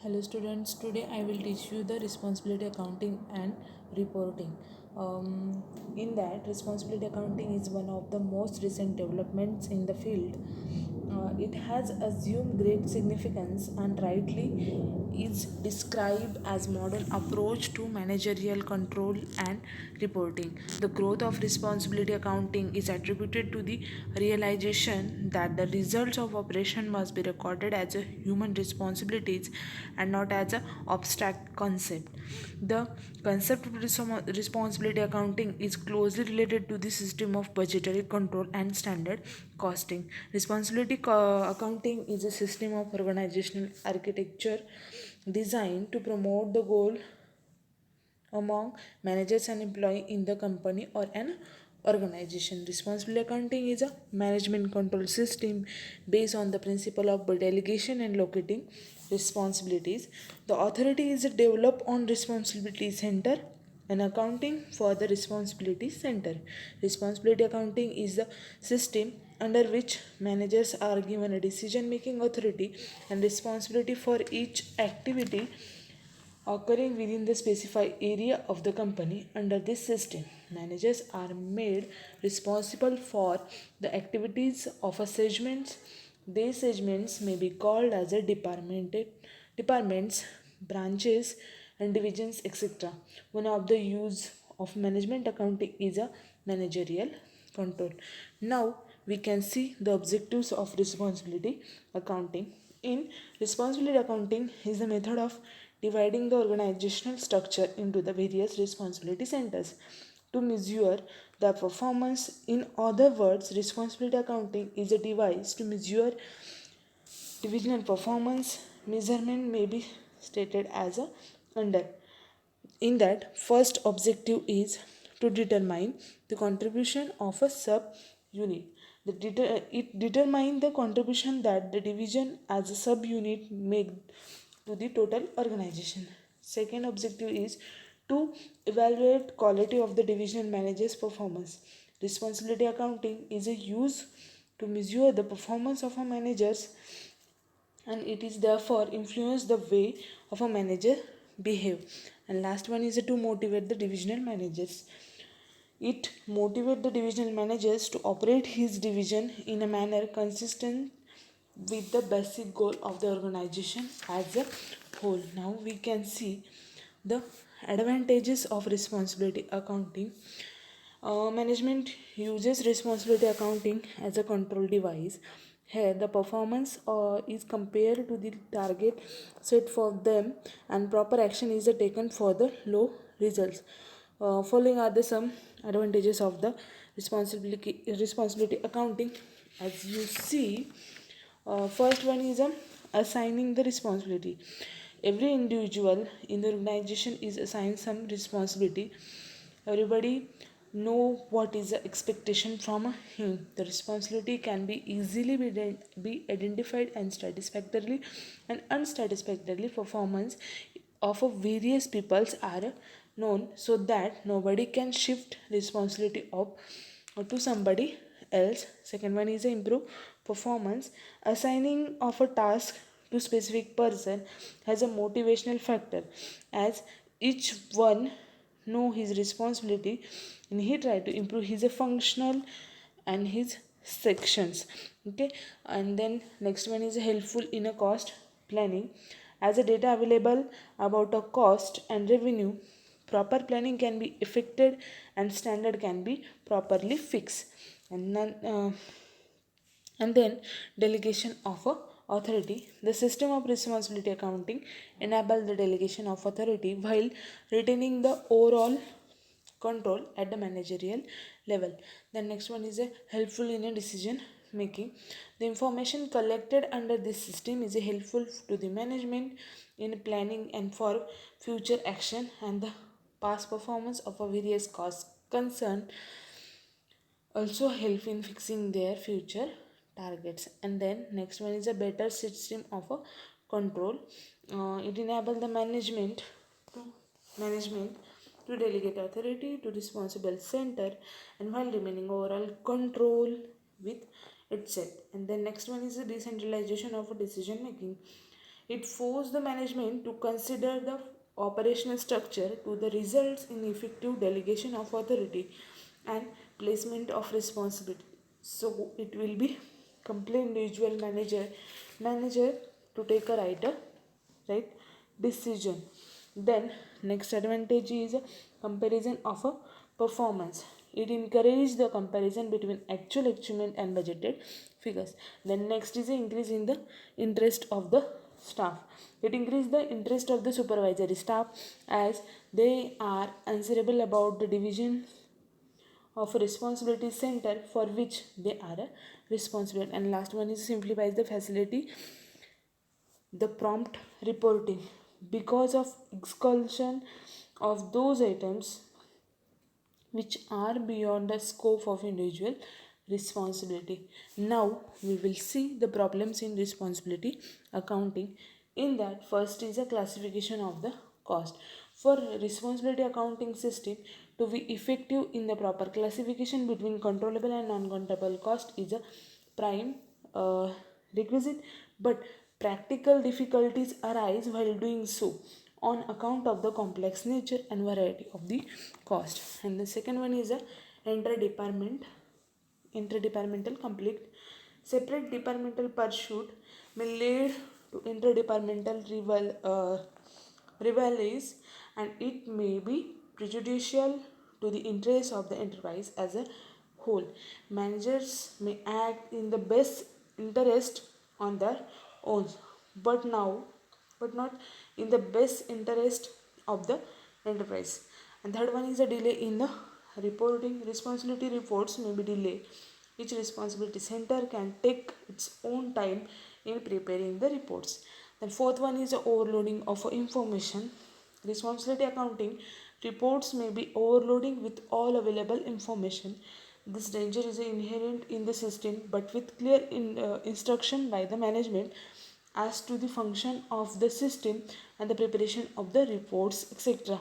Hello students, today I will teach you the responsibility accounting and reporting. In that, responsibility accounting is one of the most recent developments in the field. It has assumed great significance and rightly is described as modern approach to managerial control and reporting. The growth of responsibility accounting is attributed to the realization that the results of operation must be recorded as a human responsibilities and not as an abstract concept. The concept of responsibility accounting is closely related to the system of budgetary control and standard costing. Accounting is a system of organizational architecture designed to promote the goal among managers and employees in the company or an organization. Responsible accounting is a management control system based on the principle of delegation and locating responsibilities. The authority is developed on responsibility center and accounting for the responsibility center. Responsibility accounting is the system under which managers are given a decision making authority and responsibility for each activity occurring within the specified area of the company. Under this system, managers are made responsible for the activities of a segments. These segments may be called as a departments, branches, and divisions, etc. One of the use of management accounting is a managerial control. Now we can see the objectives of responsibility accounting. In responsibility accounting is the method of dividing the organizational structure into the various responsibility centers to measure the performance. In other words, responsibility accounting is a device to measure divisional performance. Measurement may be stated as a under. In that, first objective is to determine the contribution of a sub unit. It determines the contribution that the division as a sub unit make to the total organization. Second objective is to evaluate quality of the divisional manager's performance. Responsibility accounting is a use to measure the performance of a manager's, and it is therefore influence the way of a manager behave. And last one is to motivate the divisional managers. It motivate the divisional managers to operate his division in a manner consistent with the basic goal of the organization as a whole. Now we can see the advantages of responsibility accounting. Management uses responsibility accounting as a control device. Here, the performance is compared to the target set for them, and proper action is taken for the low results. Following are the some advantages of the responsibility accounting. As you see, first one is assigning the responsibility. Every individual in the organization is assigned some responsibility. Everybody know what is the expectation from him. The responsibility can be easily be identified and satisfactorily and unsatisfactorily performance of a various peoples are known, so that nobody can shift responsibility of to somebody else. Second one is improve performance. Assigning of a task to specific person has a motivational factor, as each one know his responsibility and he try to improve his functional and his sections. Okay, and then next one is helpful in a cost planning. As a data available about a cost and revenue, proper planning can be effected and standard can be properly fixed. And then delegation of a authority. The system of responsibility accounting enable the delegation of authority while retaining the overall control at the managerial level. The next one is a helpful in a decision making. The information collected under this system is helpful to the management in planning and for future action, and the past performance of a various costs concern also help in fixing their future targets. And then next one is a better system of a control. It enables the management to delegate authority to responsible center and while remaining overall control with itself. And then next one is the decentralization of decision making. It forces the management to consider the operational structure to the results in effective delegation of authority and placement of responsibility. So it will be complete individual manager to take a right decision. Then next advantage is a comparison of a performance. It encourages the comparison between actual achievement and budgeted figures. Then next is the increase in the interest of the staff. It increases the interest of the supervisory staff as they are answerable about the division of a responsibility center for which they are responsible. And last one is simplifies the facility the prompt reporting because of exclusion of those items which are beyond the scope of individual responsibility. Now we will see the problems in responsibility accounting. In that, first is a classification of the cost. For responsibility accounting system to be effective in the proper classification between controllable and non-controllable cost is a prime requisite, but practical difficulties arise while doing so on account of the complex nature and variety of the cost. And the second one is a interdepartmental conflict. Separate departmental pursuit may lead to interdepartmental rivalries, and it may be prejudicial to the interests of the enterprise as a whole. Managers may act in the best interest on their own, but not in the best interest of the enterprise. And third one is a delay in the reporting. Responsibility reports may be delayed. Each responsibility center can take its own time in preparing the reports. The fourth one is the overloading of information. Responsibility accounting reports may be overloading with all available information. This danger is inherent in the system, but with clear instruction by the management as to the function of the system and the preparation of the reports, etc.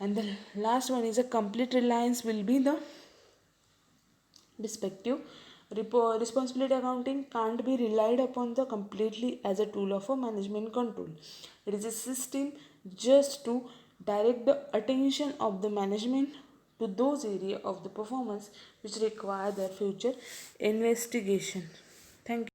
And the last one is a complete reliance will be the perspective. Responsibility accounting can't be relied upon the completely as a tool of a management control. It is a system just to direct the attention of the management to those areas of the performance which require their future investigation. Thank you.